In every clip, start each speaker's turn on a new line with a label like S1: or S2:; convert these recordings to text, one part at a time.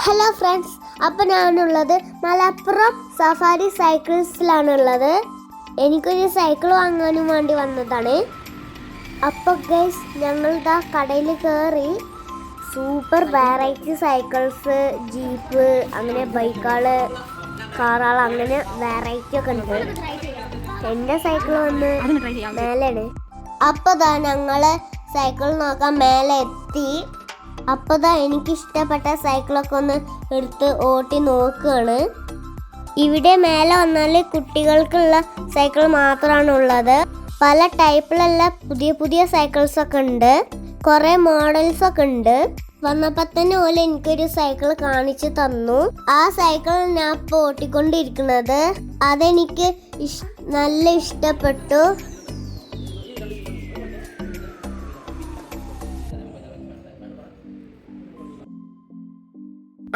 S1: Hello friends, അപ്പം ഞാനുള്ളത് Malappuram safari സൈക്കിൾസിലാണുള്ളത്. എനിക്കൊരു സൈക്കിൾ വാങ്ങാനും വേണ്ടി വന്നതാണ്. അപ്പോൾ ഗൈസ്, ഞങ്ങൾ കടയിൽ കയറി. സൂപ്പർ വെറൈറ്റി സൈക്കിൾസ്, ജീപ്പ്, അങ്ങനെ ബൈക്കുകൾ, കാറുകൾ, അങ്ങനെ വെറൈറ്റി ഒക്കെ ഉണ്ട്. എൻ്റെ സൈക്കിൾ വന്ന് മേലെയാണ്. അപ്പോൾ ഞങ്ങൾ സൈക്കിൾ നോക്കാൻ മേലെ എത്തി. അപ്പോൾ എനിക്കിഷ്ടപ്പെട്ട സൈക്കിളൊക്കെ ഒന്ന് എടുത്ത് ഓട്ടി നോക്കുകയാണ്. ഇവിടെ മേലെ വന്നാൽ കുട്ടികൾക്കുള്ള സൈക്കിൾ മാത്രമാണ് ഉള്ളത്. പല ടൈപ്പിലുള്ള പുതിയ പുതിയ സൈക്കിൾസൊക്കെ ഉണ്ട്. കുറേ മോഡൽസൊക്കെ ഉണ്ട്. വന്നപ്പോൾ തന്നെ ഓല് എനിക്കൊരു സൈക്കിൾ കാണിച്ചു തന്നു. ആ സൈക്കിൾ ഞാൻ ഇപ്പോൾ ഓട്ടിക്കൊണ്ടിരിക്കുന്നത്. അതെനിക്ക് നല്ല ഇഷ്ടപ്പെട്ടു.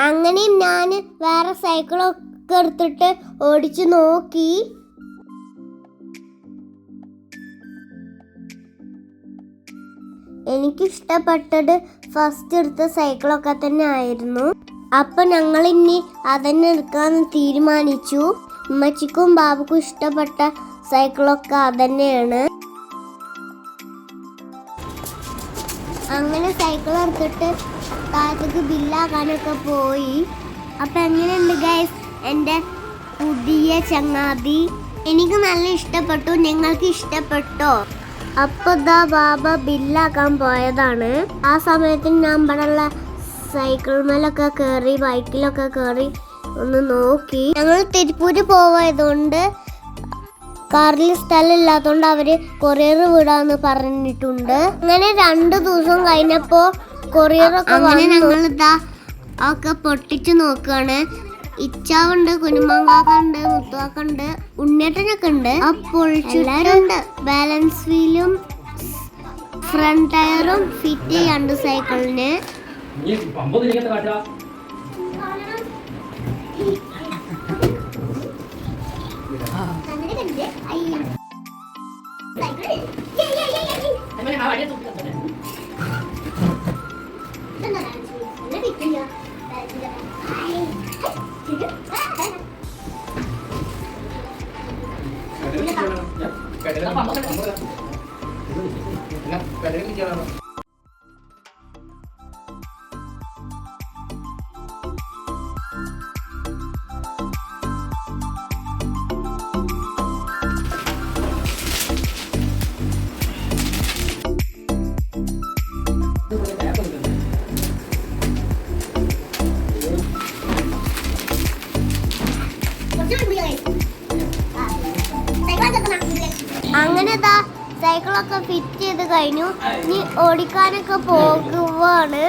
S1: അങ്ങനെയും ഞാൻ വേറെ സൈക്കിളൊക്കെ എടുത്തിട്ട് ഓടിച്ചു നോക്കി. എനിക്കിഷ്ടപ്പെട്ടത് ഫസ്റ്റ് എടുത്ത സൈക്കിളൊക്കെ തന്നെ ആയിരുന്നു. അപ്പൊ ഞങ്ങൾ ഇനി അതന്നെ എടുക്കാന്ന് തീരുമാനിച്ചു. ഉമ്മച്ചിക്കും ബാബുക്കും ഇഷ്ടപ്പെട്ട സൈക്കിളൊക്കെ അതന്നെയാണ്. അങ്ങനെ സൈക്കിൾ എടുത്തിട്ട് താഴത്തേക്ക് ബില്ലാക്കാനൊക്കെ പോയി. അപ്പം എങ്ങനെയുണ്ട് ഗൈസ് എൻ്റെ പുതിയ ചങ്ങാതി? എനിക്ക് നല്ല ഇഷ്ടപ്പെട്ടു. നിങ്ങൾക്ക് ഇഷ്ടപ്പെട്ടോ? അപ്പോൾ ബാബ ബില്ലാക്കാൻ പോയതാണ്. ആ സമയത്തിന് ഞാൻ ഇവിടെയുള്ള സൈക്കിൾ മേലൊക്കെ കയറി, ബൈക്കിലൊക്കെ കയറി ഒന്ന് നോക്കി. ഞങ്ങൾ തിരുപ്പൂര് പോയതുകൊണ്ട് കാറിൽ സ്ഥലം ഇല്ലാത്തതുകൊണ്ട് അവര് കൊറിയർ വിടാന്ന് പറഞ്ഞിട്ടുണ്ട്. അങ്ങനെ 2 ദിവസം കഴിഞ്ഞപ്പോ കൊറിയറൊക്കെ ഞങ്ങൾ ഒക്കെ പൊട്ടിച്ചു നോക്കുകയാണ്. ഇച്ചാവുണ്ട്, കുഞ്ഞുമാങ്കാക്കുണ്ട്, മുത്തുവാക്കുണ്ട്, ഉണ്ണിയേട്ടനൊക്കെ ഉണ്ട്. അപ്പോൾ എല്ലാവരുണ്ട്. ബാലൻസ് വീലും ഫ്രണ്ട് ടയറും ഫിറ്റ് ചെയ്യാണ്ട് സൈക്കിളിന്. അങ്ങനെ സൈക്കിളൊക്കെ ഫിറ്റ് ചെയ്ത് കഴിഞ്ഞു. ഇനി ഓടിക്കാനൊക്കെ പോകുവാണ്.